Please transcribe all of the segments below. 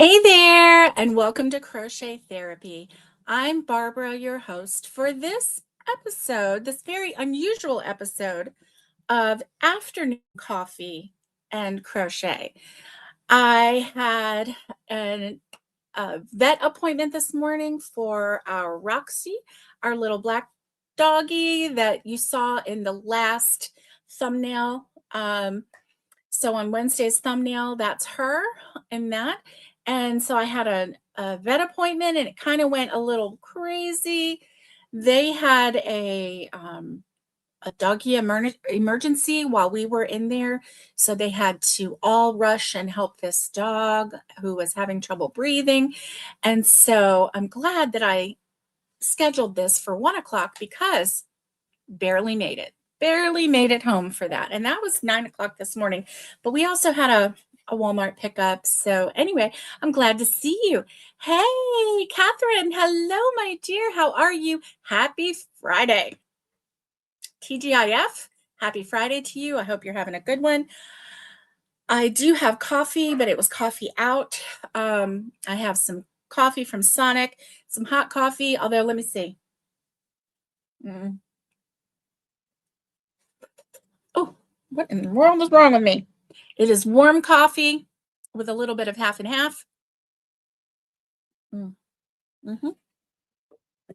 Hey there, and welcome to Crochet Therapy. I'm Barbara, your host for this episode, this very unusual episode of Afternoon Coffee and Crochet. I had a vet appointment this morning for our Roxy, our little black doggy that you saw in the last thumbnail. So on Wednesday's thumbnail, that's her and that. And so I had a vet appointment and it kind of went a little crazy. They had a doggy emergency while we were in there. So they had to all rush and help this dog who was having trouble breathing. And so I'm glad that I scheduled this for 1 o'clock because barely made it home for that. And that was 9 o'clock this morning. But we also had a Walmart pickup. So anyway, I'm glad to see you. Hey, Catherine. Hello, my dear. How are you? Happy Friday. TGIF. Happy Friday to you. I hope you're having a good one. I do have coffee, but it was coffee out. I have some coffee from Sonic, some hot coffee, although let me see. Oh, what in the world is wrong with me? It is warm coffee with a little bit of half and half. Mm-hmm. I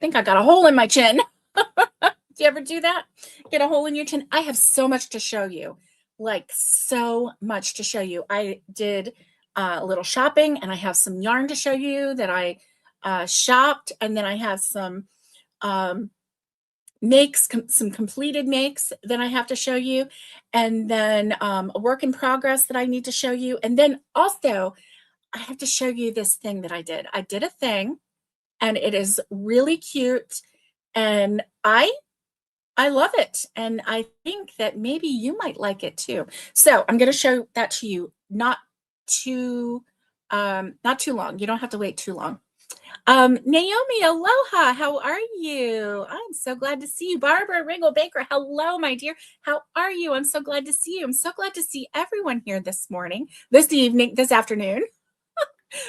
think I got a hole in my chin. Do you ever do that? Get a hole in your chin? I have so much to show you. Like so much to show you. I did a little shopping and I have some yarn to show you that I shopped. And then I have some some completed makes that I have to show you. And then a work in progress that I need to show you. And then also I have to show you this thing that I did. I did a thing and it is really cute. And I love it. And I think that maybe you might like it too. So I'm going to show that to you, not too long. You don't have to wait too long. Naomi, aloha. How are you? I'm so glad to see you. Barbara Ringel Baker, hello, my dear. How are you? I'm so glad to see you. I'm so glad to see everyone here this morning, this evening, this afternoon.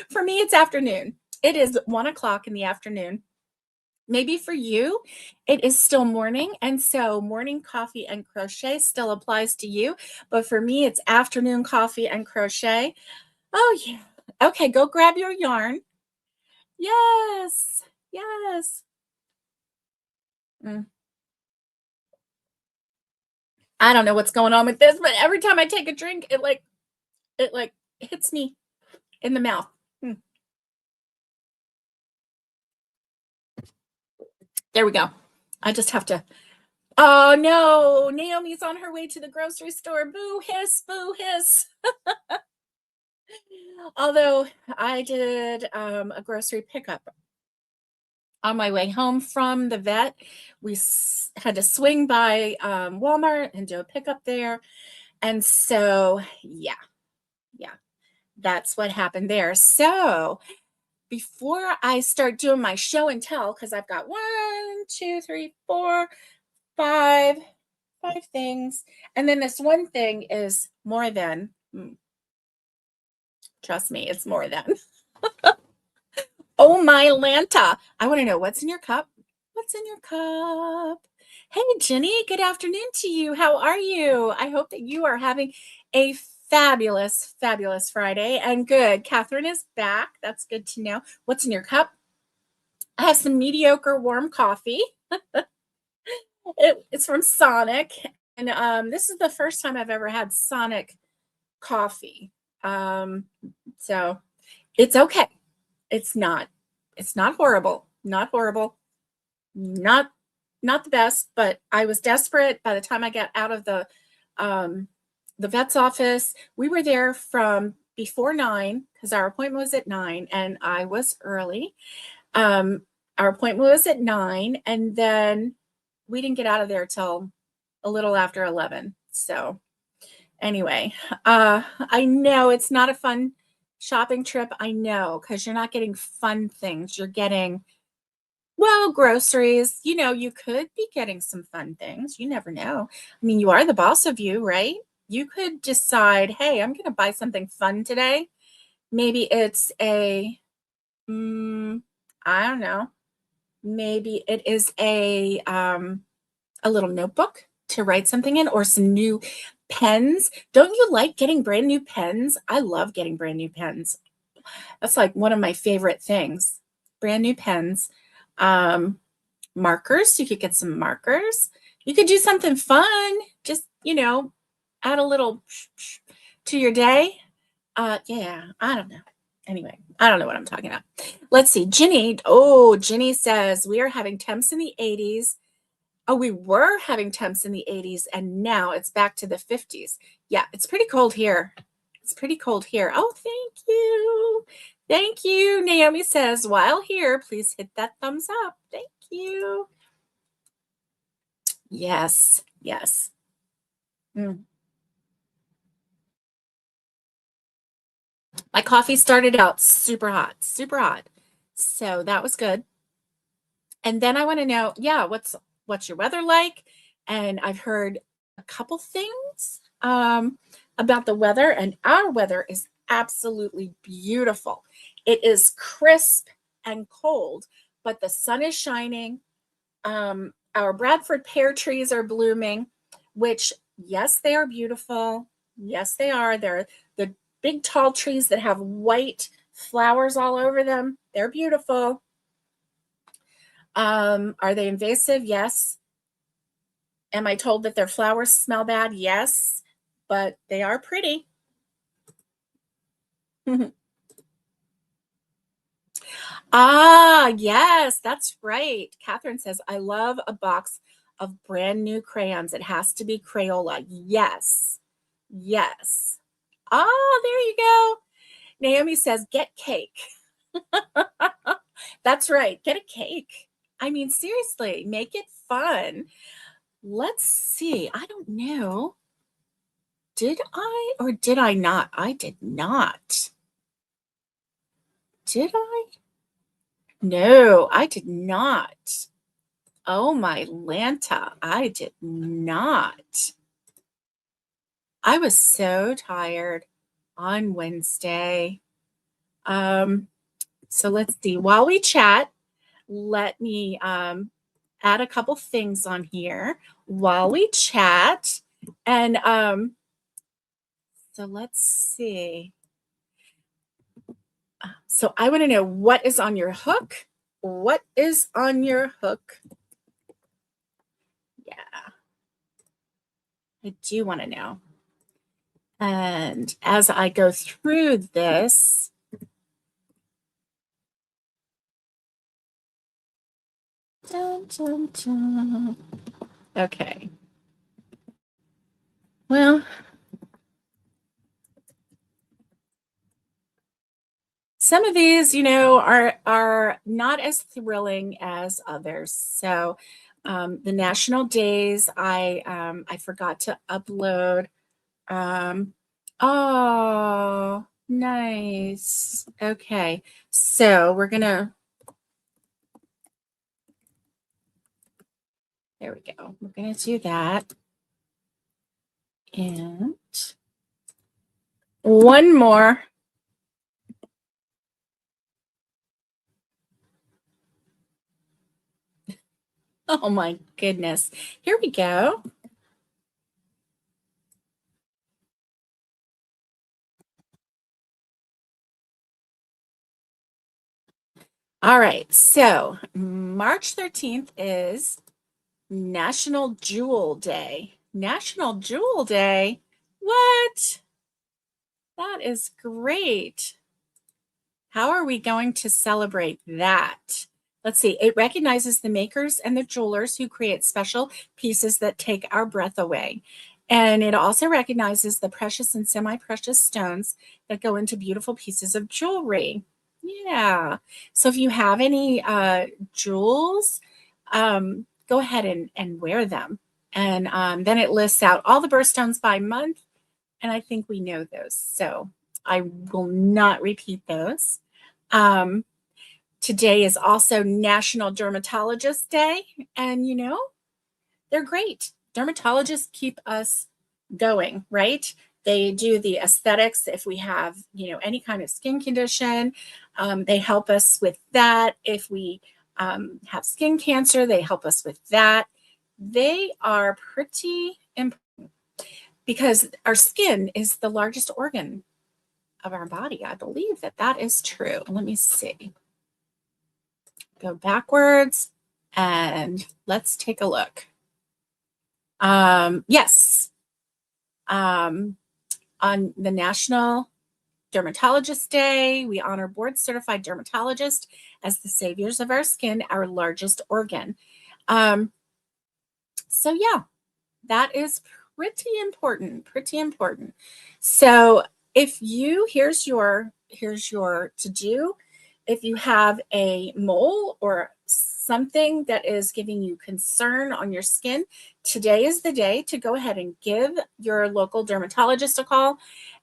For me, it's afternoon. It is 1 o'clock in the afternoon. Maybe for you, it is still morning. And so morning coffee and crochet still applies to you. But for me, it's afternoon coffee and crochet. Oh, yeah. Okay, go grab your yarn. Yes. Yes. I don't know what's going on with this, but every time I take a drink, it hits me in the mouth. There we go. I just have to. Oh no, Naomi's on her way to the grocery store. Boo hiss, boo hiss. Although I did a grocery pickup on my way home from the vet. We had to swing by Walmart and do a pickup there. And so, yeah, that's what happened there. So before I start doing my show and tell, because I've got 1, 2, 3, 4, 5 things. And then this one thing is more than, trust me, it's more than. Oh my Lanta. I want to know what's in your cup. What's in your cup? Hey, Jenny, good afternoon to you. How are you? I hope that you are having a fabulous, fabulous Friday. And good. Catherine is back. That's good to know. What's in your cup? I have some mediocre warm coffee. It's from Sonic. And this is the first time I've ever had Sonic coffee. So it's okay. It's not horrible. Not horrible. Not the best, but I was desperate by the time I got out of the vet's office. We were there from before 9 because our appointment was at 9 and I was early. Our appointment was at 9 and then we didn't get out of there till a little after 11. So anyway, I know it's not a fun shopping trip. I know, because you're not getting fun things. You're getting, well, groceries. You know, you could be getting some fun things. You never know. I mean, you are the boss of you, right? You could decide, hey, I'm going to buy something fun today. Maybe it's I don't know. Maybe it is a little notebook to write something in, or some new pens. Don't you like getting brand new pens? I love getting brand new pens. That's like one of my favorite things. Brand new pens. Um, Markers. You could get some markers. You could do something fun. Just, add a little to your day. Yeah, I don't know. Anyway, I don't know what I'm talking about. Let's see. Ginny. Oh, Ginny says we are having temps in the 80s. Oh, we were having temps in the 80s, and now it's back to the 50s. Yeah, it's pretty cold here. It's pretty cold here. Oh, thank you. Thank you. Naomi says, while here, please hit that thumbs up. Thank you. Yes, yes. My coffee started out super hot, super hot. So that was good. And then I want to know, yeah, what's your weather like? And I've heard a couple things about the weather, and our weather is absolutely beautiful. It is crisp and cold, but the sun is shining. Our Bradford pear trees are blooming, which, yes, they are beautiful. Yes, they are. They're the big tall trees that have white flowers all over them. They're beautiful. Are they invasive? Yes. Am I told that their flowers smell bad? Yes, but they are pretty. Ah, yes, that's right. Catherine says, I love a box of brand new crayons. It has to be Crayola. Yes, yes. Oh, there you go. Naomi says, get cake. That's right. Get a cake. I mean, seriously, make it fun. Let's see. I don't know. Did I or did I not? I did not. Did I? No, I did not. Oh, my Lanta. I did not. I was so tired on Wednesday. So let's see. While we chat, let me add a couple things on here while we chat. And so let's see. So I want to know, what is on your hook? What is on your hook? Yeah, I do want to know. And as I go through this, dun, dun, dun. Okay. Well, some of these, are not as thrilling as others. So, the national days, I forgot to upload. Oh, nice. Okay, so we're gonna. There we go. We're gonna do that, and one more. Oh my goodness. Here we go. All right. So March 13th is National Jewel Day. National Jewel Day? What? That is great. How are we going to celebrate that? Let's see. It recognizes the makers and the jewelers who create special pieces that take our breath away. And it also recognizes the precious and semi-precious stones that go into beautiful pieces of jewelry. Yeah. So if you have any jewels, go ahead and wear them. And then it lists out all the birthstones by month. And I think we know those. So I will not repeat those. Um, Today is also National Dermatologist Day. And, they're great. Dermatologists keep us going, right? They do the aesthetics if we have, any kind of skin condition. They help us with that. If we have skin cancer, they help us with that. They are pretty important because our skin is the largest organ of our body. I believe that that is true. Let me see. Go backwards and let's take a look. Yes. On the National Dermatologist Day, we honor board certified dermatologists as the saviors of our skin, our largest organ. So yeah, that is pretty important, pretty important. So if you, here's your to do. If you have a mole or something that is giving you concern on your skin, today is the day to go ahead and give your local dermatologist a call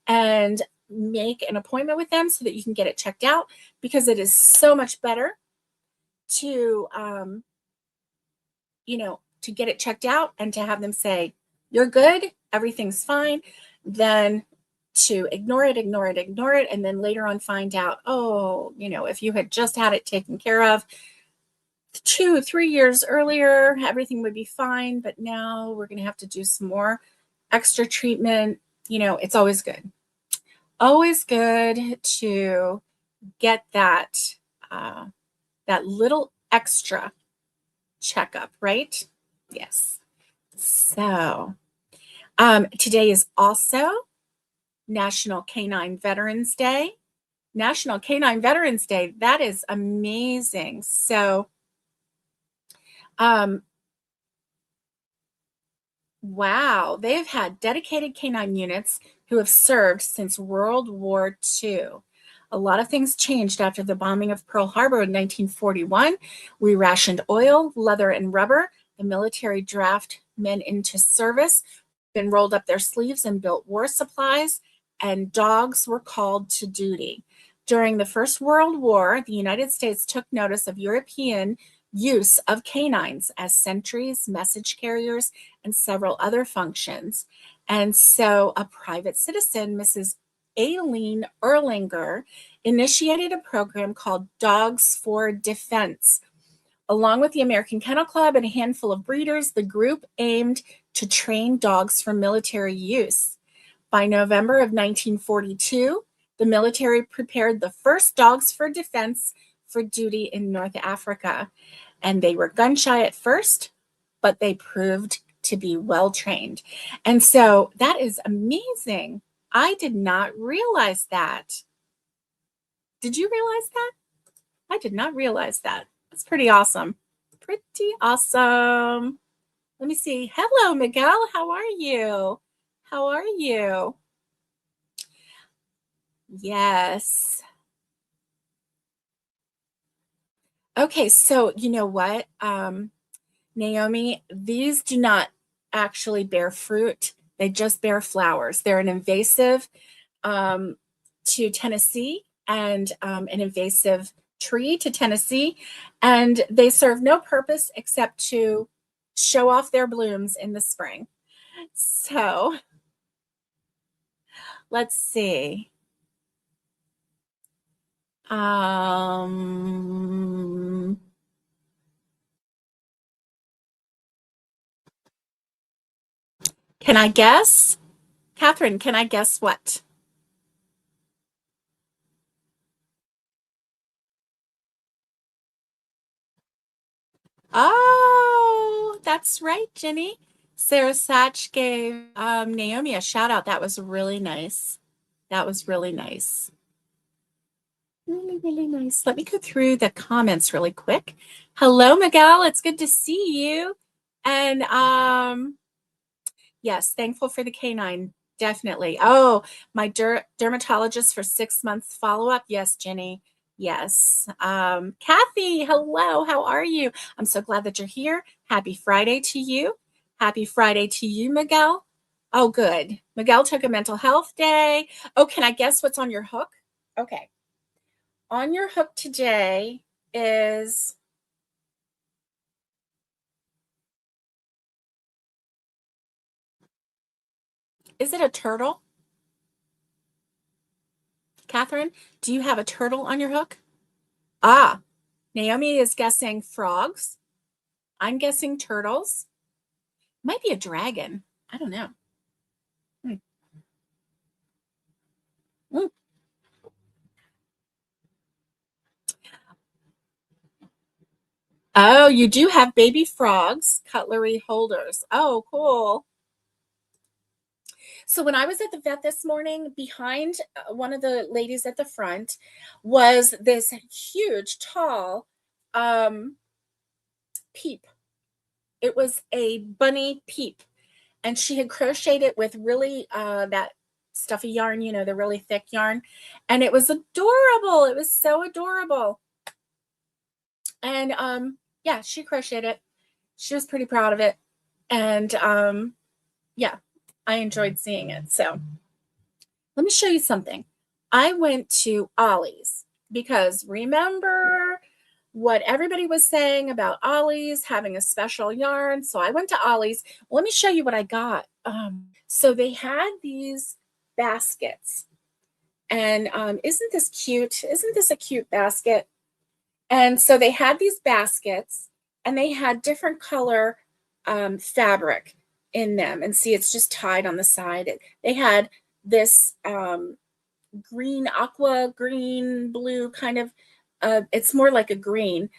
and make an appointment with them so that you can get it checked out, because it is so much better to, to get it checked out and to have them say, you're good, everything's fine, than to ignore it, and then later on find out, oh, if you had just had it taken care of 2-3 years earlier, everything would be fine, but now we're going to have to do some more extra treatment. It's always good. Always good to get that that little extra checkup, right? Yes. So today is also National Canine Veterans Day. National Canine Veterans Day. That is amazing. So, wow, they've had dedicated canine units who have served since World War II. A lot of things changed after the bombing of Pearl Harbor in 1941. We rationed oil, leather, and rubber. The military drafted men into service, then rolled up their sleeves and built war supplies, and dogs were called to duty. During the First World War, the United States took notice of European use of canines as sentries, message carriers, and several other functions. And so a private citizen, Mrs. Aileen Erlinger, initiated a program called Dogs for Defense. Along with the American Kennel Club and a handful of breeders, the group aimed to train dogs for military use. By November of 1942, the military prepared the first dogs for defense for duty in North Africa. And they were gun shy at first, but they proved to be well trained. And so that is amazing. I did not realize that. Did you realize that? I did not realize that. That's pretty awesome. Pretty awesome. Let me see. Hello, Miguel. How are you? How are you? Yes. Okay, so you know what, Naomi, these do not actually bear fruit. They just bear flowers. They're an invasive to Tennessee and an invasive tree to Tennessee, and they serve no purpose except to show off their blooms in the spring. So let's see. Can I guess? Catherine, can I guess what? Oh, that's right, Jenny. Sarah Satch gave Naomi a shout out. That was really nice. That was really nice. Really, really nice. Let me go through the comments really quick. Hello, Miguel. It's good to see you. And yes, thankful for the canine. Definitely. Oh, my dermatologist for 6 months follow-up. Yes, Jenny. Yes. Kathy, hello. How are you? I'm so glad that you're here. Happy Friday to you. Happy Friday to you, Miguel. Oh, good. Miguel took a mental health day. Oh, can I guess what's on your hook? Okay. On your hook today is Is it a turtle? Catherine, do you have a turtle on your hook? Ah, Naomi is guessing frogs. I'm guessing turtles. Might be a dragon. I don't know. Hmm. Mm. Oh, you do have baby frogs, cutlery holders. Oh, cool. So when I was at the vet this morning, behind one of the ladies at the front was this huge, tall peep. It was a bunny peep, and she had crocheted it with really that stuffy yarn, you know, the really thick yarn, and it was adorable. It was so adorable. And yeah, she crocheted it. She was pretty proud of it. And yeah, I enjoyed seeing it. So let me show you something. I went to Ollie's because remember what everybody was saying about Ollie's having a special yarn. So I went to Ollie's. Let me show you what I got. So they had these baskets. And isn't this cute? Isn't this a cute basket? And so they had these baskets and they had different color fabric in them. And see, it's just tied on the side. They had this green, aqua green, blue kind of, it's more like a green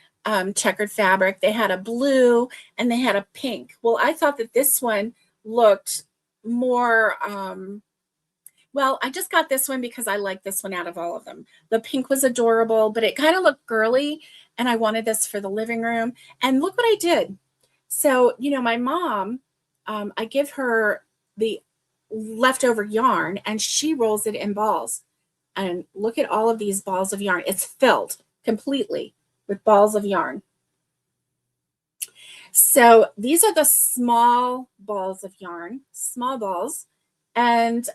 checkered fabric. They had a blue and they had a pink. Well, I thought that this one looked more, well, I just got this one because I like this one out of all of them. The pink was adorable, but it kind of looked girly, and I wanted this for the living room. And look what I did. So, you know, my mom, I give her the leftover yarn, and she rolls it in balls. And look at all of these balls of yarn. It's filled completely with balls of yarn. So these are the small balls of yarn, small balls. And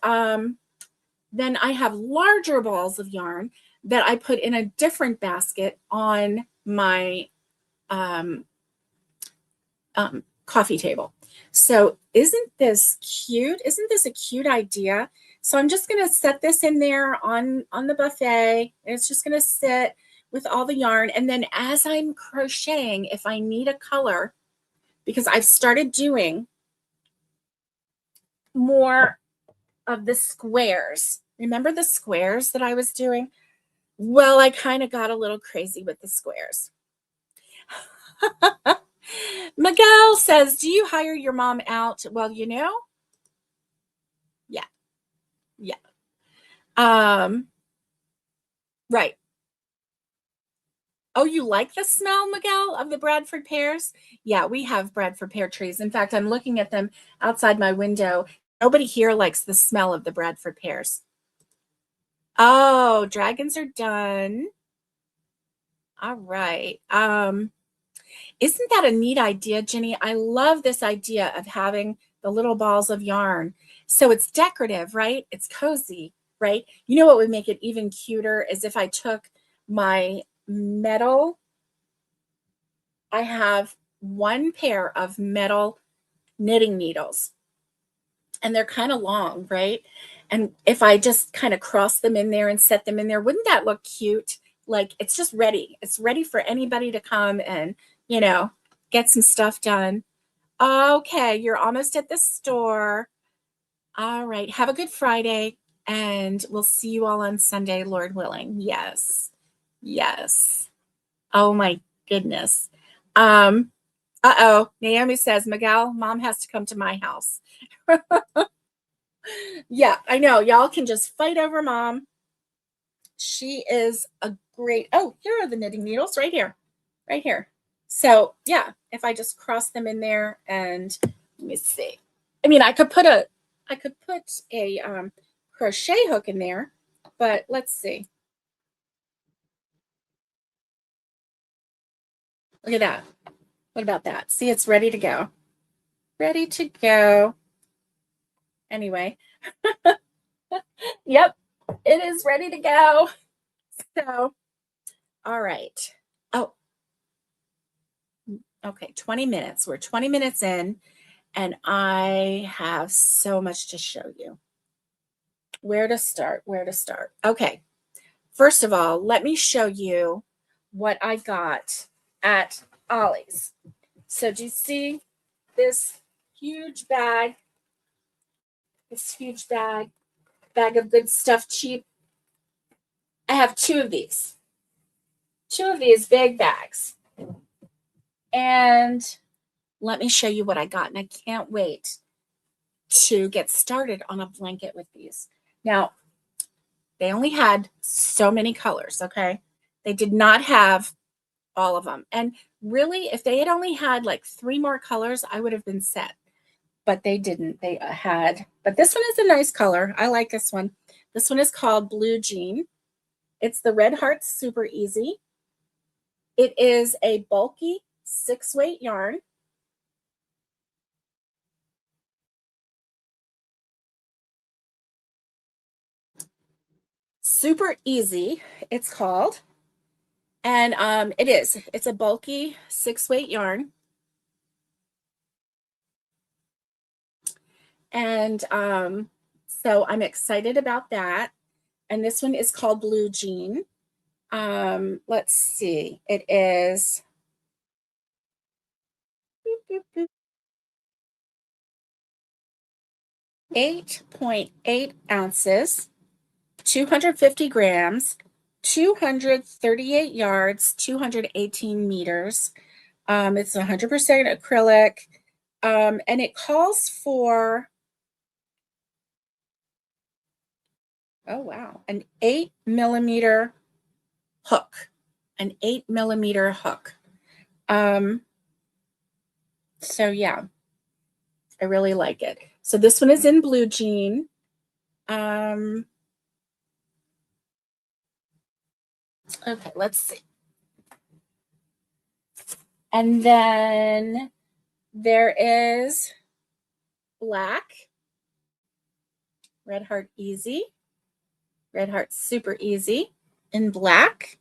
then I have larger balls of yarn that I put in a different basket on my coffee table. So isn't this cute? Isn't this a cute idea? So I'm just going to set this in there on the buffet. And it's just going to sit with all the yarn. And then as I'm crocheting, if I need a color, because I've started doing more of the squares. Remember the squares that I was doing? Well, I kind of got a little crazy with the squares. Miguel says, do you hire your mom out? Well, you know, yeah, yeah. Right. Oh, you like the smell, Miguel, of the Bradford pears? Yeah, we have Bradford pear trees. In fact, I'm looking at them outside my window. Nobody here likes the smell of the Bradford pears. Oh, dragons are done. All right. Isn't that a neat idea, Jenny? I love this idea of having the little balls of yarn. So it's decorative, right? It's cozy, right? You know what would make it even cuter is if I took my metal. I have one pair of metal knitting needles, and they're kind of long, right? And if I just kind of cross them in there and set them in there, wouldn't that look cute? Like it's just ready. It's ready for anybody to come and, you know, get some stuff done. Okay, you're almost at the store. All right, have a good Friday, and we'll see you all on Sunday, Lord willing. Yes, yes. Oh my goodness. Uh-oh, Naomi says, Miguel, mom has to come to my house. Yeah, I know. Y'all can just fight over mom. She is a great, oh, here are the knitting needles right here, right here. So yeah, if I just cross them in there and let me see. I mean, I could put a crochet hook in there, but let's see. Look at that. What about that? See, it's ready to go. Ready to go. Anyway, yep, it is ready to go. So, all right. Oh, okay, 20 minutes. We're 20 minutes in. and I have so much to show you. Where to start? Where to start? Okay. First of all, let me show you what I got at Ollie's. So do you see this huge bag? This huge bag of good stuff, cheap. I have two of these big bags. And let me show you what I got. And I can't wait to get started on a blanket with these. Now, they only had so many colors, okay? They did not have all of them. And really, if they had only had like 3 more colors, I would have been set. But they didn't. They had, but this one is a nice color. I like this one. This one is called Blue Jean. It's the Red Heart Super Easy. It is a bulky 6-weight yarn. Super Easy, it's called. And it's a bulky 6-weight yarn. And so I'm excited about that. And this one is called Blue Jean. Let's see. It is 8.8 ounces, 250 grams, 238 yards, 218 meters. It's 100% acrylic. And it calls for, oh wow, an 8mm hook, an 8mm hook. So yeah, I really like it. So this one is in Blue Jean. Okay, let's see. And then there is black, Red Heart Easy, Red Heart Super Easy in black.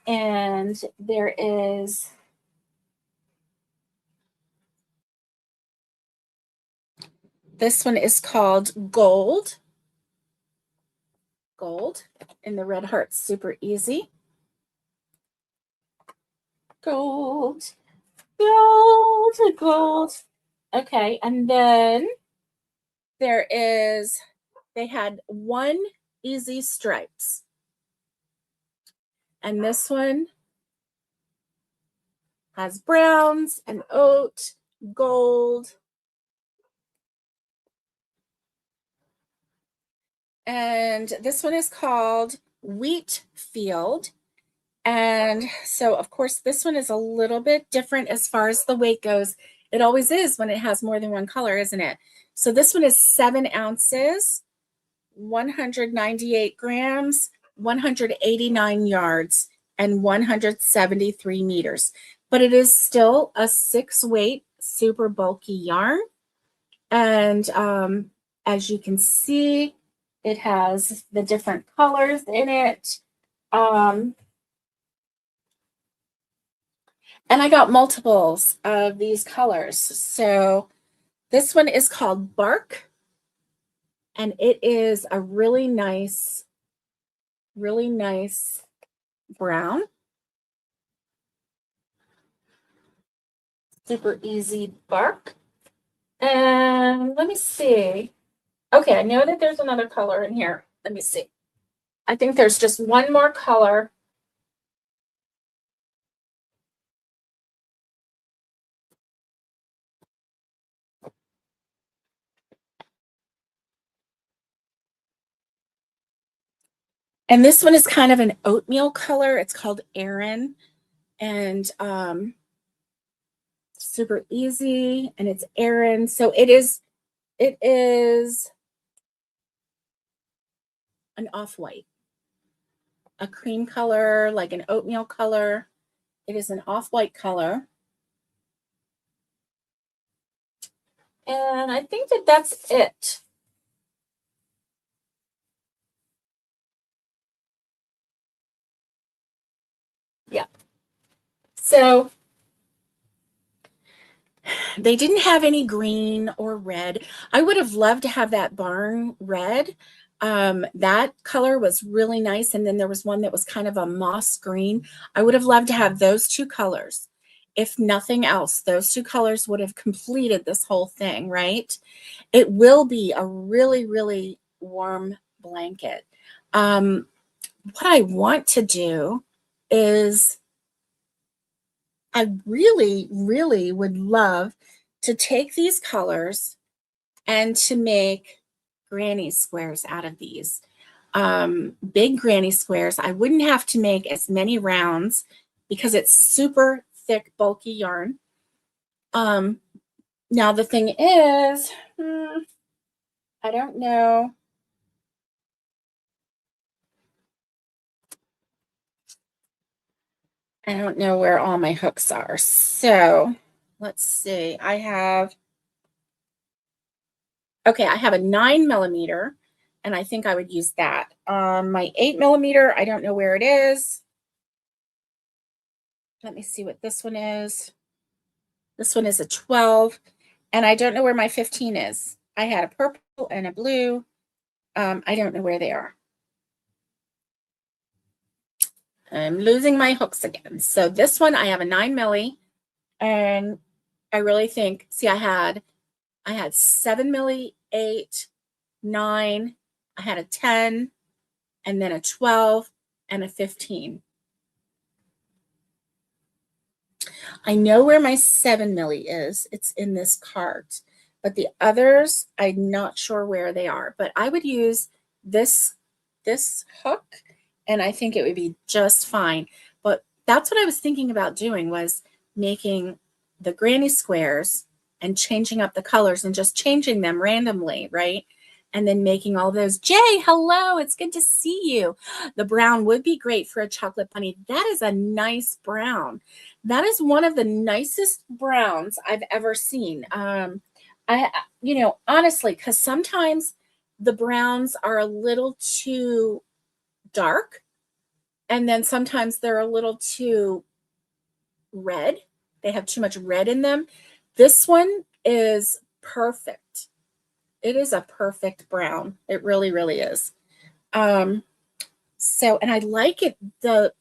And there is this one is called Gold. Gold in the Red Heart Super Easy. Gold, gold, gold. Okay, and then there is, they had 1 easy stripes. And this one has browns and oat, gold. And this one is called Wheat Field. And so, of course, this one is a little bit different as far as the weight goes. It always is when it has more than one color, isn't it? So this one is 7 ounces, 198 grams, 189 yards, and 173 meters. But it is still a 6-weight, super bulky yarn. And as you can see, it has the different colors in it. And I got multiples of these colors. So this one is called Bark. And it is a really nice brown. Super easy bark. And let me see. Okay, I know that there's another color in here. Let me see. I think there's just one more color. And this one is kind of an oatmeal color. It's called Erin. And super easy. And it's Erin. So it is an off-white, a cream color, like an oatmeal color. It is an off-white color. And I think that that's it. Yeah. So They didn't have any green or red. I would have loved to have that barn red. That color was really nice. And then there was one that was kind of a moss green. I would have loved to have those two colors. If nothing else, those two colors would have completed this whole thing, right? It will be a really, really warm blanket. What I want to do is I really, really would love to take these colors and to make granny squares out of these. Big granny squares. I wouldn't have to make as many rounds because it's super thick, bulky yarn. Now the thing is, I don't know. I don't know where all my hooks are. So let's see. Okay, I have a 9mm, and I think I would use that. My 8mm, I don't know where it is. Let me see what this one is. This one is a 12, and I don't know where my 15 is. I had a purple and a blue. I don't know where they are. I'm losing my hooks again. So this one, I have a 9mm, and I really think, see, I had 7mm, 8, 9, I had a 10, and then a 12 and a 15. I know where my 7mm is. It's in this cart, but the others, I'm not sure where they are, but I would use this hook, and I think it would be just fine. But that's what I was thinking about doing, was making the granny squares and changing up the colors and just changing them randomly, right? And then making all those. Jay, hello, it's good to see you. The brown would be great for a chocolate bunny. That is a nice brown. That is one of the nicest browns I've ever seen. Honestly, because sometimes the browns are a little too dark, and then sometimes they're a little too red. They have too much red in them. This one is perfect. It is a perfect brown. It really, really is. And I like it. The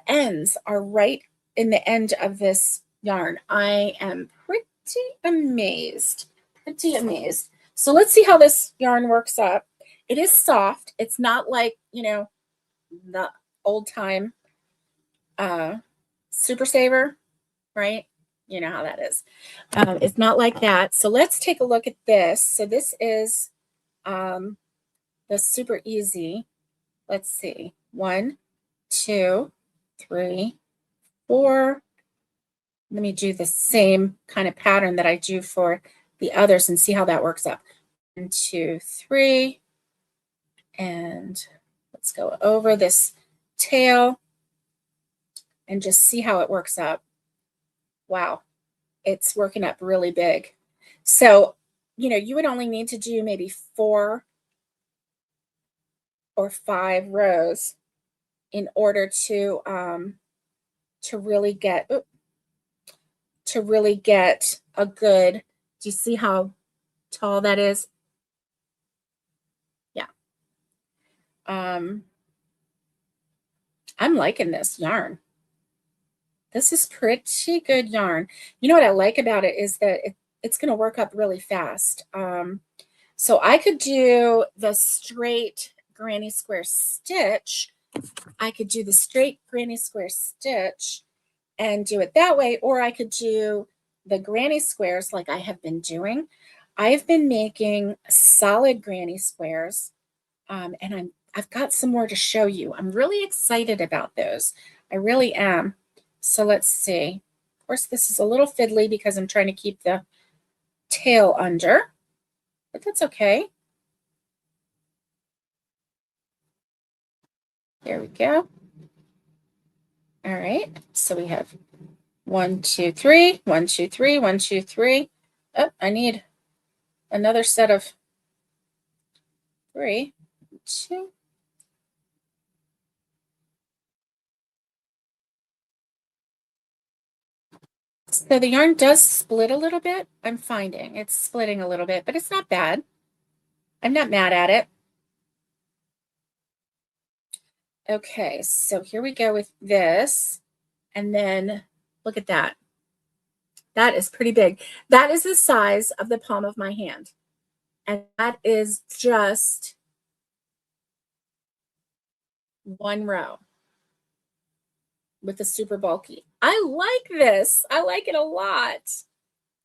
ends are right in the end of this yarn. I am pretty amazed. Pretty amazed. So let's see how this yarn works up. It is soft. It's not like, the old time Super Saver, right? You know how that is. It's not like that. So let's take a look at this. So this is the Super Easy. Let's see. 1, 2, 3, 4. Let me do the same kind of pattern that I do for the others and see how that works up. 1, 2, 3. And let's go over this tail and just see how it works up. Wow, it's working up really big. So, you would only need to do maybe 4 or 5 rows in order to really get a good. Do you see how tall that is? Yeah. I'm liking this yarn. This is pretty good yarn. You know what I like about it is that it's going to work up really fast. So I could do the straight granny square stitch. I could do the straight granny square stitch and do it that way, or I could do the granny squares like I have been doing. I've been making solid granny squares, and I've got some more to show you. I'm really excited about those. I really am. So let's see. Of course, this is a little fiddly because I'm trying to keep the tail under, but that's okay. There we go. All right. So we have 1, 2, 3, 1, 2, 3, 1, 2, 3. Oh, I need another set of 3, 2. So the yarn does split a little bit. I'm finding it's splitting a little bit, but it's not bad. I'm not mad at it. Okay, so here we go with this. And then look at that. That is pretty big. That is the size of the palm of my hand. And that is just one row with the super bulky. I like this. I like it a lot.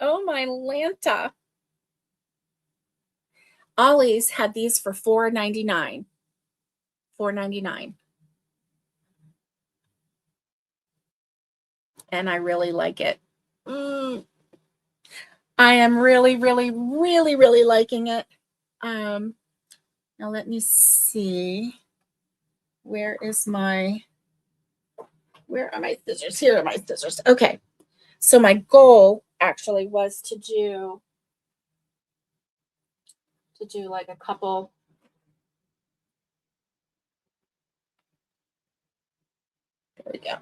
Oh my Lanta. Ollie's had these for $4.99. $4.99. And I really like it. I am really, really, really, really liking it. Now let me see. Where are my scissors? Here are my scissors. Okay. So my goal actually was to do like a couple. There we go.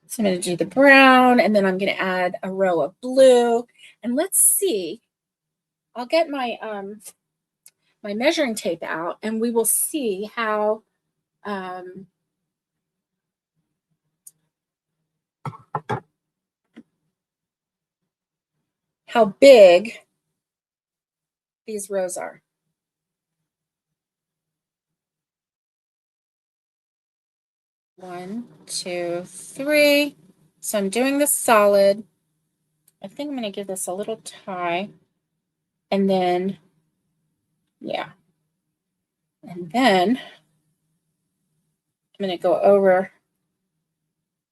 So I'm going to do the brown, and then I'm going to add a row of blue. And let's see. I'll get my my measuring tape out, and we will see how big these rows are. One, two, three. So I'm doing the solid. I think I'm going to give this a little tie. And then, yeah. And then I'm going to go over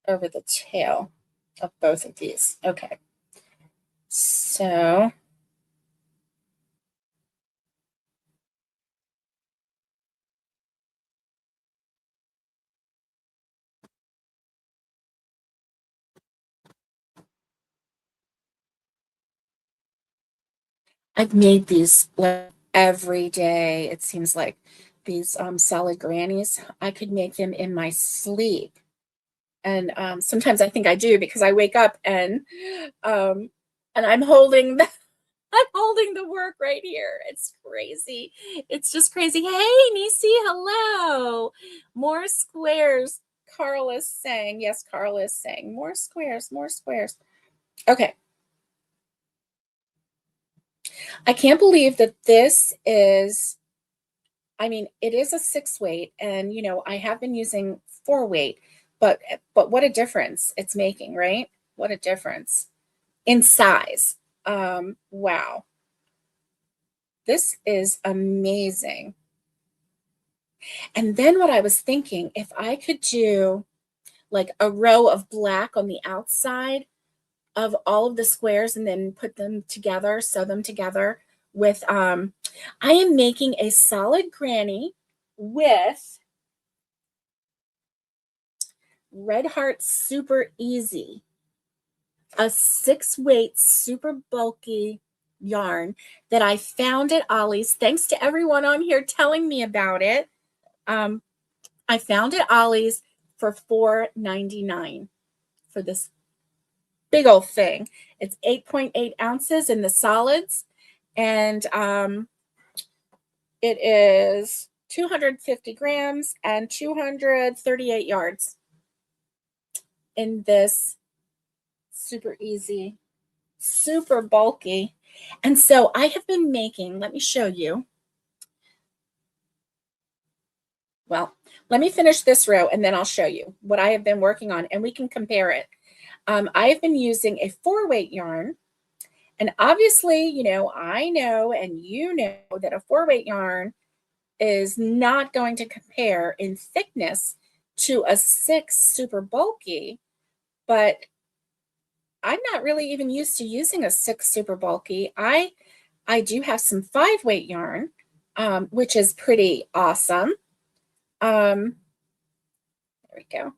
the tail of both of these. Okay. So I've made these like every day. It seems like these solid grannies. I could make them in my sleep. And sometimes I think I do because I wake up and I'm holding the I'm holding the work right here. It's crazy. It's just crazy. Hey, Nisi, hello. More squares. Carl is saying. Yes, Carl is saying. More squares, more squares. Okay. I can't believe that this is, I mean, it is a 6 weight, and I have been using 4 weight, but what a difference it's making, right? What a difference in size. Wow. This is amazing. And then what I was thinking, if I could do like a row of black on the outside of all of the squares and then put them together, sew them together with, I am making a solid granny with Red Heart Super Easy, a 6-weight super bulky yarn that I found at Ollie's. Thanks to everyone on here telling me about it. I found at Ollie's for $4.99 for this big old thing. It's 8.8 ounces in the solids, and it is 250 grams and 238 yards in this super easy, super bulky. And so I have been making, let me show you. Well, let me finish this row and then I'll show you what I have been working on and we can compare it. I have been using a 4-weight yarn. And obviously, I know and you know that a 4-weight yarn is not going to compare in thickness to a 6 super bulky, but I'm not really even used to using a 6 super bulky. I do have some 5-weight yarn, which is pretty awesome. There we go.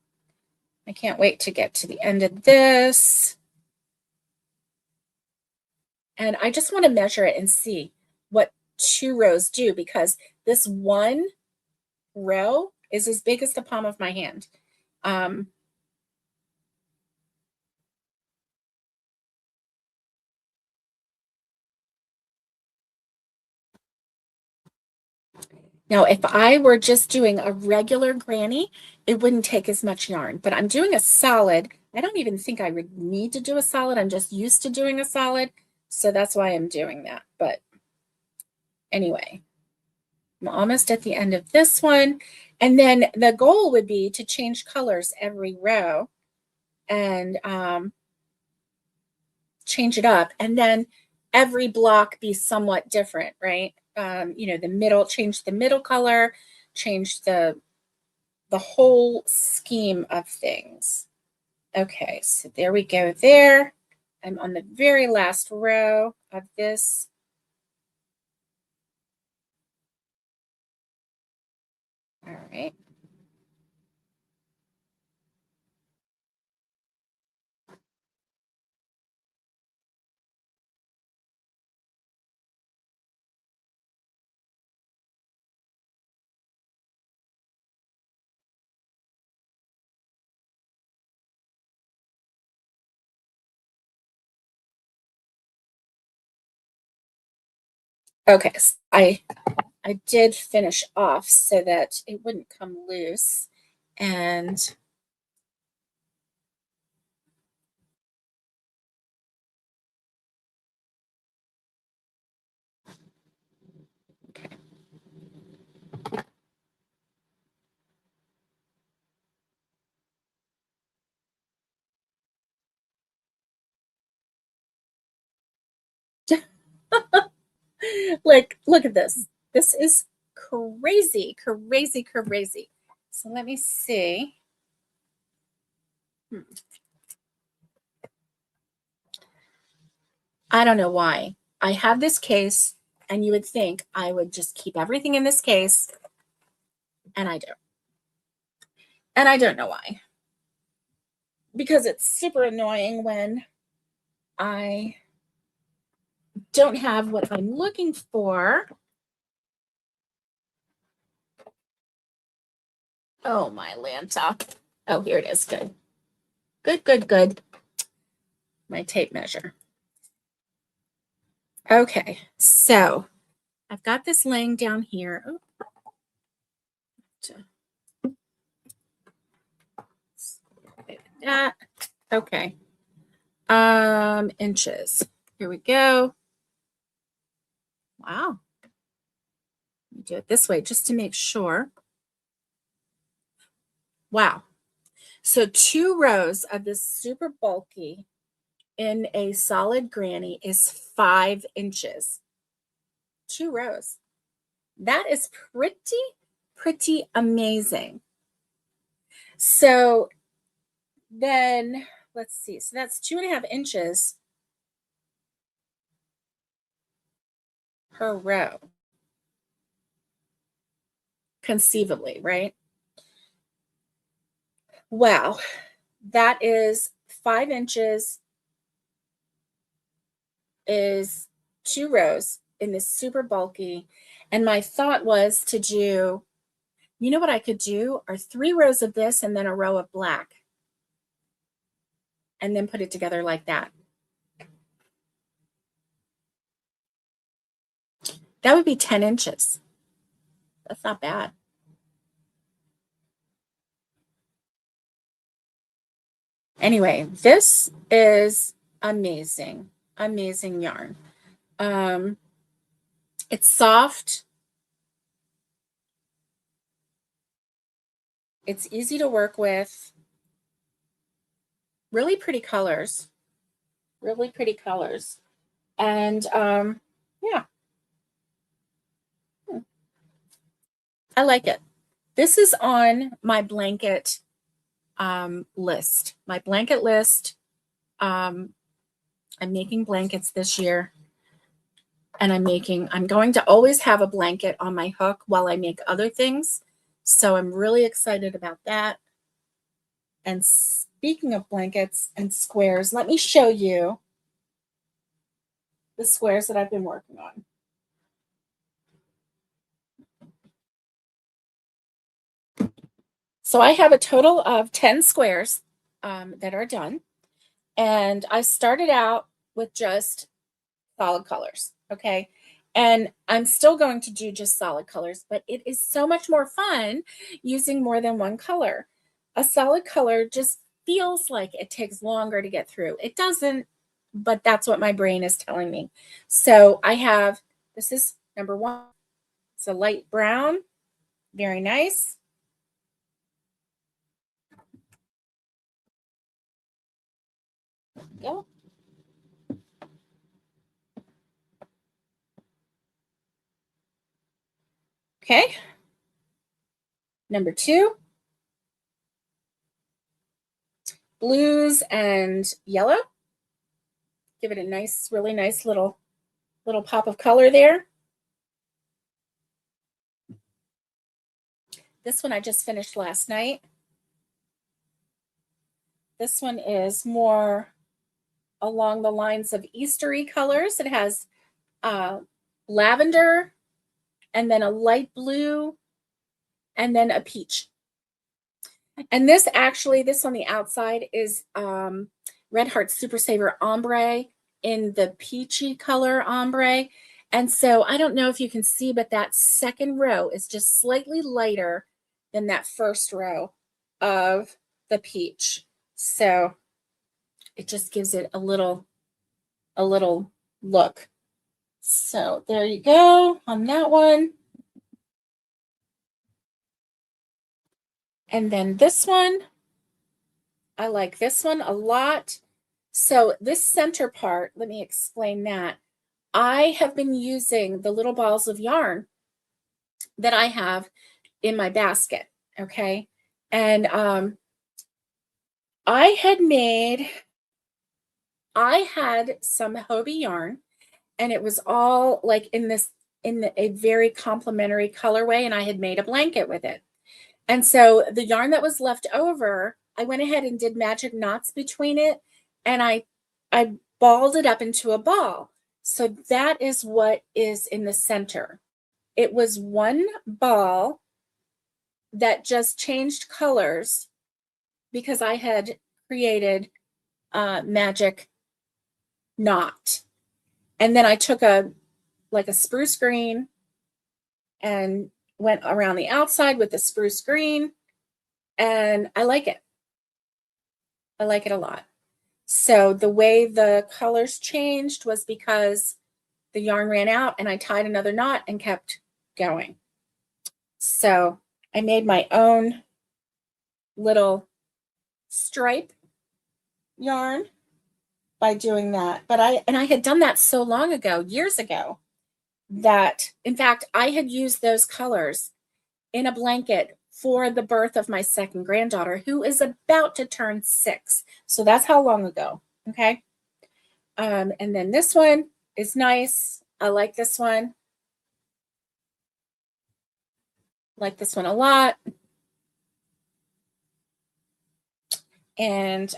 I can't wait to get to the end of this. And I just want to measure it and see what 2 rows do, because this one row is as big as the palm of my hand. Now, if I were just doing a regular granny, it wouldn't take as much yarn, but I'm doing a solid. I don't even think I would need to do a solid. I'm just used to doing a solid. So that's why I'm doing that. But anyway, I'm almost at the end of this one. And then the goal would be to change colors every row and change it up. And then every block be somewhat different, right? You know, the middle, change the middle color, change the whole scheme of things. Okay, so there we go there. I'm on the very last row of this. All right. Okay, so I did finish off so that it wouldn't come loose. And okay. Like, look at this. This is crazy, crazy, crazy. So let me see. I don't know why. I have this case, and you would think I would just keep everything in this case, and I don't. And I don't know why. Because it's super annoying when I don't have what I'm looking for. Oh, my Lanta. Oh, here it is. Good. Good, good, good. My tape measure. Okay, so I've got this laying down here. That. Okay. Inches. Here we go. Wow. Let me do it this way just to make sure. Wow. So 2 rows of this super bulky in a solid granny is 5 inches. 2 rows. That is pretty amazing. So then let's see. So that's 2.5 inches per row. Conceivably, right? Wow. That is 5 inches is 2 rows in this super bulky. And my thought was to do, you know what I could do are 3 rows of this and then a row of black. And then put it together like that. That would be 10 inches. That's not bad. Anyway, this is amazing. Amazing yarn. It's soft. It's easy to work with. Really pretty colors. Really pretty colors. And yeah. I like it. This is on my blanket list. My blanket list. I'm making blankets this year. And I'm going to always have a blanket on my hook while I make other things. So I'm really excited about that. And speaking of blankets and squares, let me show you the squares that I've been working on. So I have a total of 10 squares that are done. And I started out with just solid colors. Okay. And I'm still going to do just solid colors, but it is so much more fun using more than one color. A solid color just feels like it takes longer to get through. It doesn't, but that's what my brain is telling me. So I have, this is number 1. It's a light brown, very nice. Go. Okay. Number 2, blues and yellow. Give it a nice, really nice little pop of color there. This one I just finished last night. This one is more along the lines of Eastery colors. It has lavender, and then a light blue, and then a peach. And this actually, this on the outside is Red Heart Super Saver Ombre in the peachy color ombre. And so I don't know if you can see, but that second row is just slightly lighter than that first row of the peach. So it just gives it a little look. So there you go on that one. And then this one, I like this one a lot. So this center part, let me explain that. I have been using the little balls of yarn that I have in my basket, okay? And I had some Hobie yarn, and it was all like in a very complimentary colorway, and I had made a blanket with it. And so the yarn that was left over, I went ahead and did magic knots between it, and I balled it up into a ball. So that is what is in the center. It was one ball that just changed colors because I had created a magic knot. And then I took like a spruce green and went around the outside with the spruce green, and I like it. I like it a lot. So the way the colors changed was because the yarn ran out and I tied another knot and kept going. So I made my own little stripe yarn by doing that. But I had done that so long ago, years ago, that in fact I had used those colors in a blanket for the birth of my second granddaughter, who is about to turn 6. So that's how long ago. Okay. And then this one is nice. I like this one. Like this one a lot. And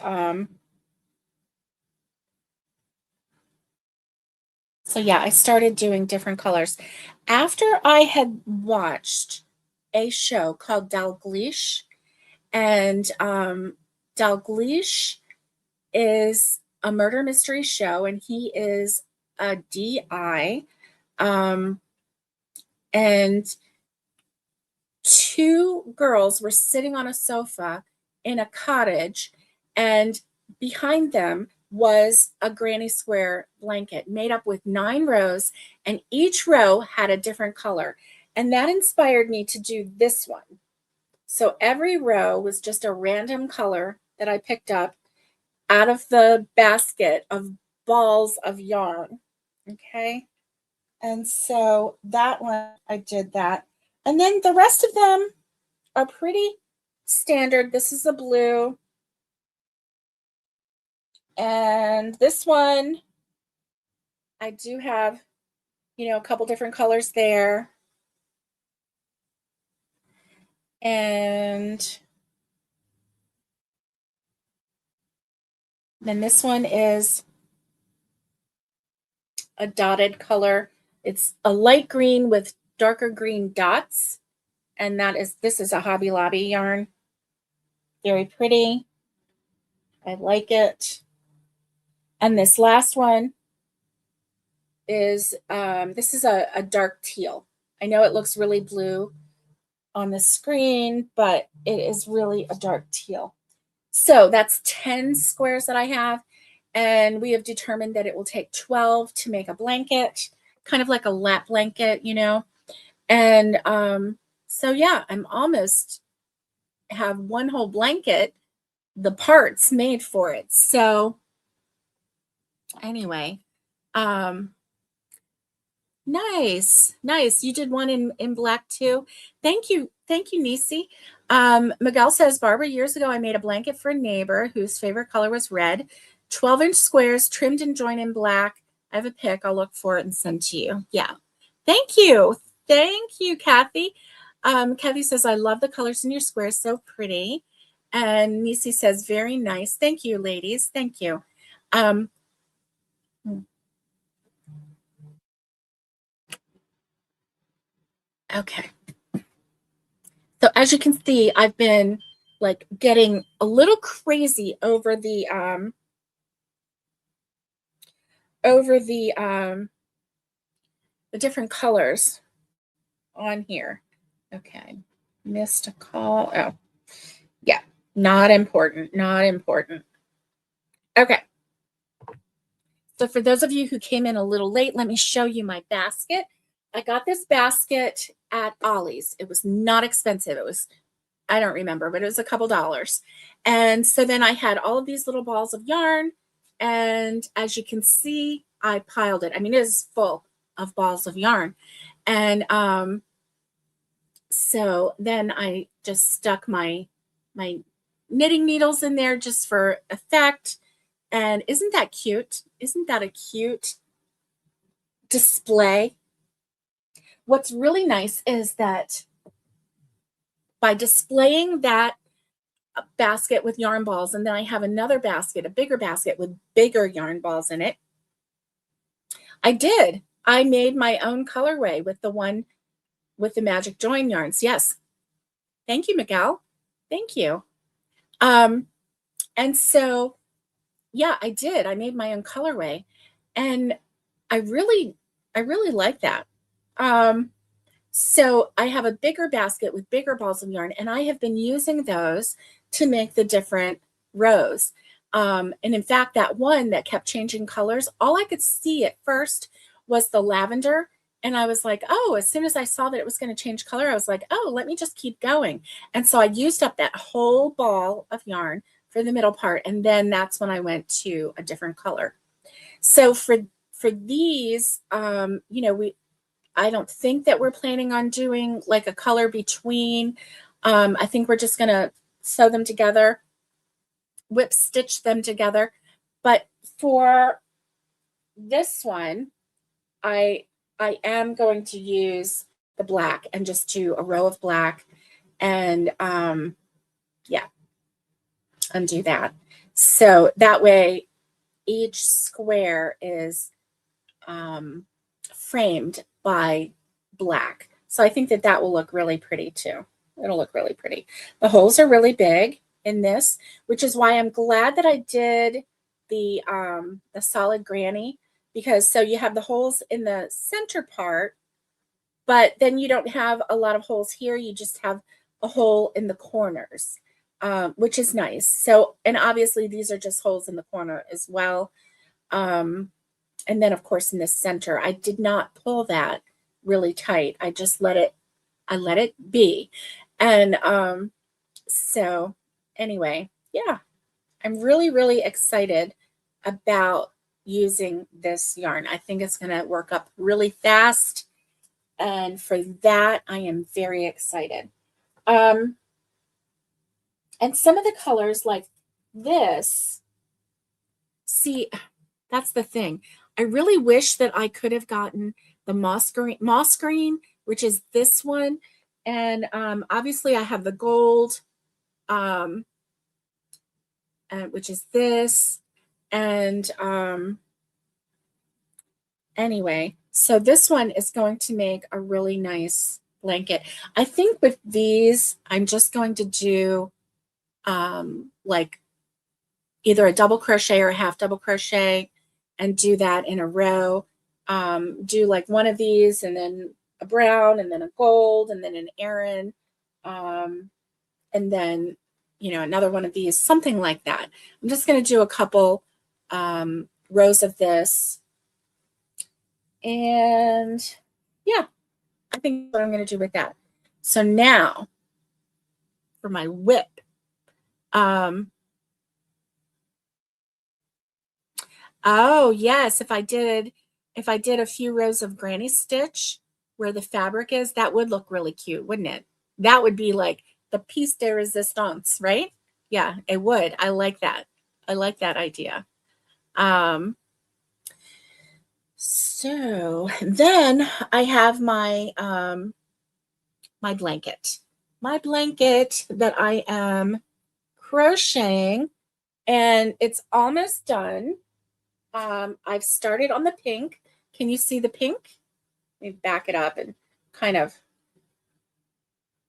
so yeah, I started doing different colors. After I had watched a show called Dalgleish, and Dalgleish is a murder mystery show, and he is a DI. And 2 girls were sitting on a sofa in a cottage, and behind them was a granny square blanket made up with 9 rows, and each row had a different color. And that inspired me to do this one. So every row was just a random color that I picked up out of the basket of balls of yarn. Okay. And so that one, I did that. And then the rest of them are pretty standard. This is a blue. And this one, I do have, a couple different colors there. And then this one is a dotted color. It's a light green with darker green dots. And this is a Hobby Lobby yarn. Very pretty. I like it. And this last one is, this is a dark teal. I know it looks really blue on the screen, but it is really a dark teal. So that's 10 squares that I have. And we have determined that it will take 12 to make a blanket, kind of like a lap blanket, you know. And so yeah, I'm almost have one whole blanket, the parts made for it. So anyway, um, nice, nice. You did one in black too. Thank you, Nisi. Miguel says, Barbara, years ago I made a blanket for a neighbor whose favorite color was red. 12-inch squares, trimmed and joined in black. I have a pic. I'll look for it and send to you. Yeah. Thank you. Thank you, Kathy. Kathy says, I love the colors in your squares. So pretty. And Nisi says, very nice. Thank you, ladies. Thank you. Okay. So as you can see, I've been like getting a little crazy over the different colors on here. Okay. Missed a call. Oh, yeah. Not important. Not important. Okay. So for those of you who came in a little late, let me show you my basket. I got this basket at Ollie's. It was not expensive. It was, I don't remember, but it was a couple dollars. And so then I had all of these little balls of yarn. And as you can see, I piled it. I mean, it is full of balls of yarn. And so then I just stuck my knitting needles in there just for effect. And isn't that cute? Isn't that a cute display? What's really nice is that by displaying that basket with yarn balls, and then I have another basket, a bigger basket with bigger yarn balls in it, I made my own colorway with the one with the magic join yarns. Yes. Thank you, Miguel. Thank you. And so, yeah, I did. I made my own colorway, and I really like that. So I have a bigger basket with bigger balls of yarn, and I have been using those to make the different rows. And in fact, that one that kept changing colors, all I could see at first was the lavender. And I was like, oh, as soon as I saw that it was going to change color, I was like, oh, let me just keep going. And so I used up that whole ball of yarn for the middle part. And then that's when I went to a different color. So for these, you know, I don't think that we're planning on doing like a color between. I think we're just going to sew them together, whip stitch them together. But for this one, I am going to use the black and just do a row of black and yeah, undo that. So that way each square is framed by black. So I think that that will look really pretty too. It'll look really pretty. The holes are really big in this, which is why I'm glad that I did the solid granny, because so you have the holes in the center part, but then you don't have a lot of holes here. You just have a hole in the corners, which is nice. So, and obviously these are just holes in the corner as well. And then of course in the center, I did not pull that really tight. I just let it be. And so anyway, yeah, I'm really excited about using this yarn. I think it's going to work up really fast. And for that, I am very excited. And some of the colors like this, see, that's the thing. I really wish that I could have gotten the moss green, which is this one. And obviously I have the gold, which is this. And anyway, so this one is going to make a really nice blanket. I think with these, I'm just going to do like either a double crochet or a half double crochet and do that in a row. do like one of these and then a brown and then a gold and then an Aran, and then, another one of these, something like that. I'm just going to do a couple rows of this. And yeah, I think what I'm going to do with that. So now for my whip. Oh yes, if I did a few rows of granny stitch where the fabric is, that would look really cute, wouldn't it? That would be like the piece de resistance, right? Yeah, it would. I like that. I like that idea. So then I have my my blanket. My blanket that I am crocheting, and it's almost done. I've started on the pink. Can you see the pink? Let me back it up and kind of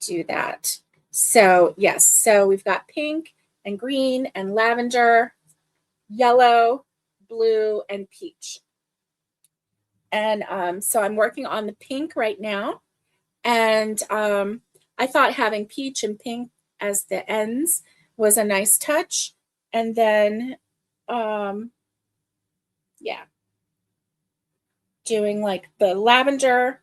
do that. So yes, so we've got pink and green and lavender, yellow, blue, and peach. And so I'm working on the pink right now. And I thought having peach and pink as the ends was a nice touch. And then, yeah, doing like the lavender,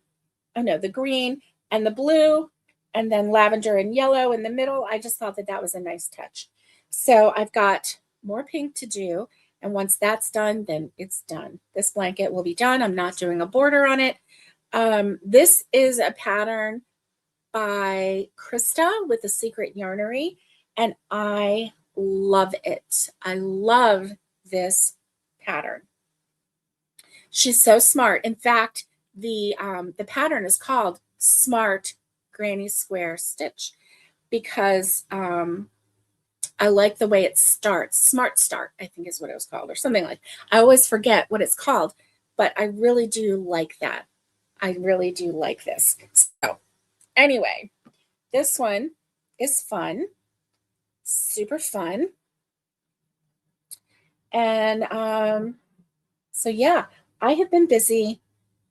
the green and the blue, and then lavender and yellow in the middle. I just thought that that was a nice touch. So I've got more pink to do. And once that's done, then it's done. This blanket will be done. I'm not doing a border on it. This is a pattern by Krista with the Secret Yarnery, and I love it. I love this pattern. She's so smart. In fact, the pattern is called Smart Granny Square Stitch because I like the way it starts. Smart Start, I think is what it was called, or something like. I always forget what it's called, but I really do like that. I really do like this. So anyway, this one is fun, super fun. And so yeah, I have been busy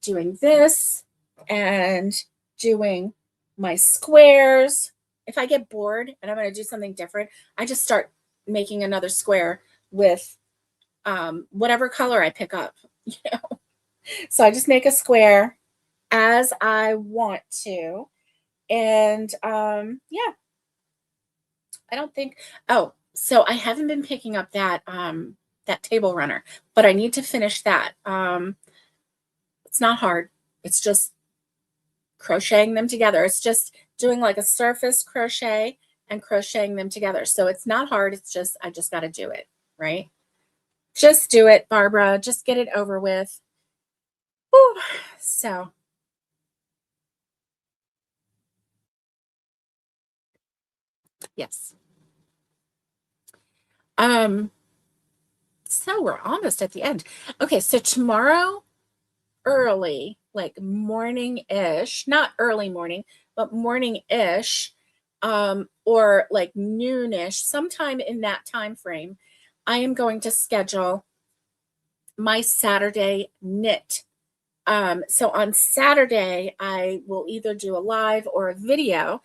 doing this and doing my squares. If I get bored and I'm going to do something different, I just start making another square with whatever color I pick up, So I just make a square as I want to. And yeah, I don't think, oh, so I haven't been picking up that that table runner, but I need to finish that. It's not hard. It's just crocheting them together. It's just doing like a surface crochet and crocheting them together. So it's not hard. It's just, I just got to do it, right? Just do it, Barbara. Just get it over with. Whew. So yes. So we're almost at the end. Okay, so tomorrow early, like morning-ish, not early morning, but morning-ish, or like noonish, sometime in that time frame, I am going to schedule my Saturday knit. So on Saturday, I will either do a live or a video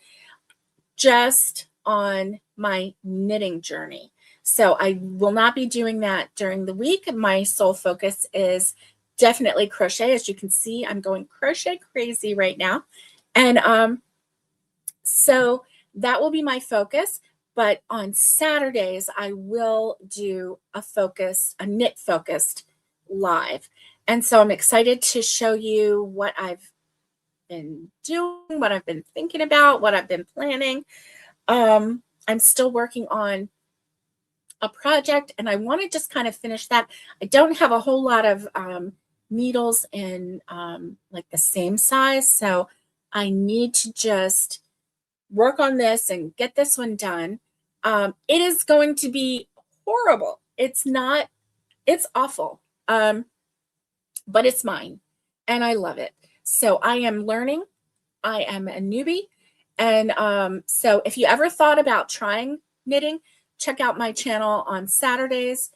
just on my knitting journey. So I will not be doing that during the week. My sole focus is definitely crochet. As you can see, I'm going crochet crazy right now. And so that will be my focus. But on Saturdays, I will do a knit focused live. And so I'm excited to show you what I've been doing, what I've been thinking about, what I've been planning. I'm still working on a project and I want to just kind of finish that. I don't have a whole lot of needles in like the same size. So I need to just work on this and get this one done. It is going to be horrible. It's not, it's awful. But it's mine and I love it. So I am learning. I am a newbie. And so if you ever thought about trying knitting, check out my channel on Saturdays.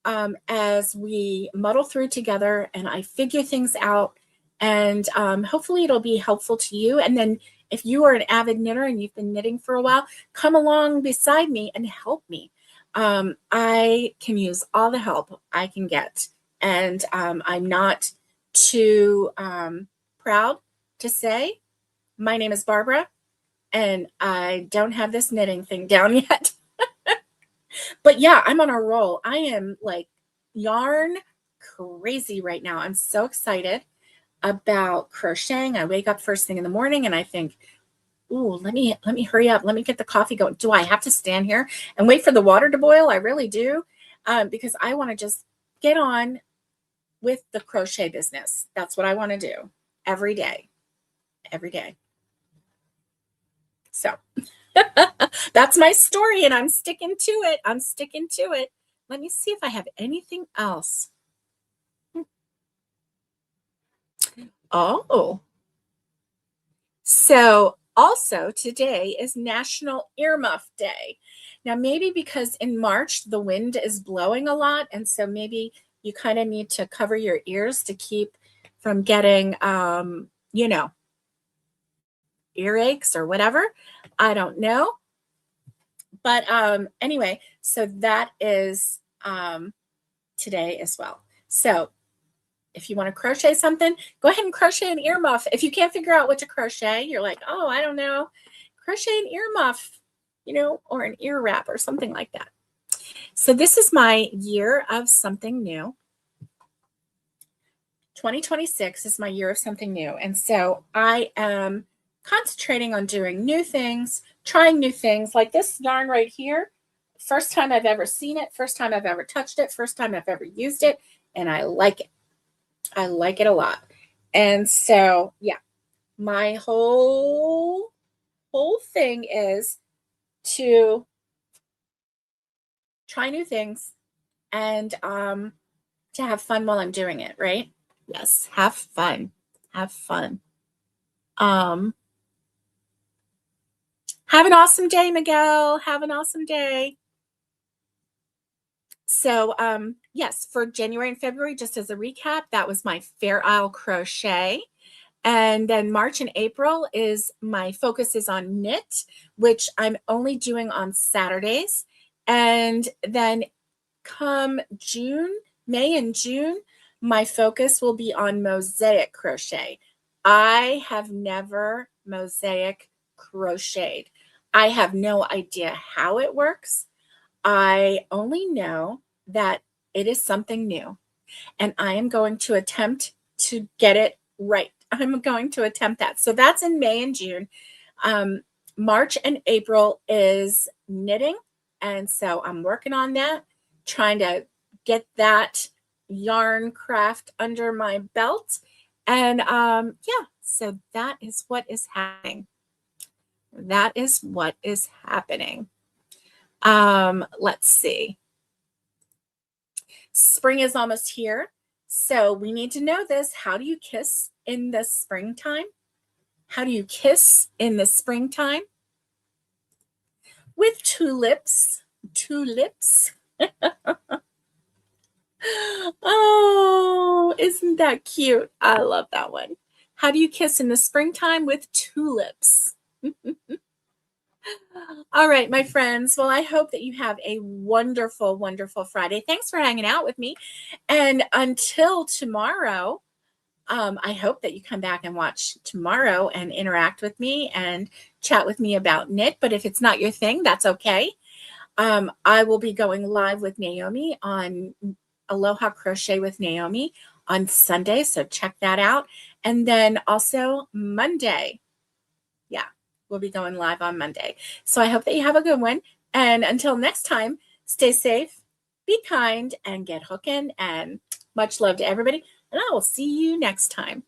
as we muddle through together and I figure things out. And hopefully it'll be helpful to you. And then if you are an avid knitter and you've been knitting for a while, come along beside me and help me. I can use all the help I can get. And I'm not too proud to say my name is Barbara and I don't have this knitting thing down yet. But yeah, I'm on a roll. I am like yarn crazy right now. I'm so excited about crocheting. I wake up first thing in the morning and I think, ooh, let me hurry up. Let me get the coffee going. Do I have to stand here and wait for the water to boil? I really do, because I want to just get on with the crochet business. That's what I want to do every day, every day. So that's my story and I'm sticking to it. I'm sticking to it. Let me see if I have anything else. Oh, so also today is National Earmuff Day. Now, maybe because in March the wind is blowing a lot, and so maybe you kind of need to cover your ears to keep from getting, you know, earaches or whatever. I don't know. But anyway, so that is today as well. So if you want to crochet something, go ahead and crochet an earmuff. If you can't figure out what to crochet, you're like, oh, I don't know. Crochet an earmuff, you know, or an ear wrap or something like that. So this is my year of something new. 2026 is my year of something new. And so I am concentrating on doing new things, trying new things like this yarn right here. First time I've ever seen it, first time I've ever touched it, first time I've ever used it, and I like it. I like it a lot. And so, yeah, my whole thing is to try new things and to have fun while I'm doing it, right? Yes, have fun. Have fun. Have an awesome day, Miguel. Have an awesome day. So, yes, for January and February, just as a recap, that was my Fair Isle crochet. And then March and April is my focus is on knit, which I'm only doing on Saturdays. And then come June, May and June, my focus will be on mosaic crochet. I have never mosaic crocheted. I have no idea how it works. I only know that it is something new, and I am going to attempt to get it right. I'm going to attempt that. So that's in May and June. March and April is knitting, and so I'm working on that, trying to get that yarn craft under my belt. And yeah, so that is what is happening. That is what is happening. Let's see. Spring is almost here. So we need to know this. How do you kiss in the springtime? How do you kiss in the springtime? With tulips. Tulips. Oh, isn't that cute? I love that one. How do you kiss in the springtime? With tulips. All right, my friends. Well, I hope that you have a wonderful, wonderful Friday. Thanks for hanging out with me. And until tomorrow, I hope that you come back and watch tomorrow and interact with me and chat with me about knit. But if it's not your thing, that's okay. I will be going live with Naomi on Aloha Crochet with Naomi on Sunday. So check that out. And then also Monday. Yeah, we'll be going live on Monday. So I hope that you have a good one. And until next time, stay safe, be kind, and get hooking. And much love to everybody. And I will see you next time.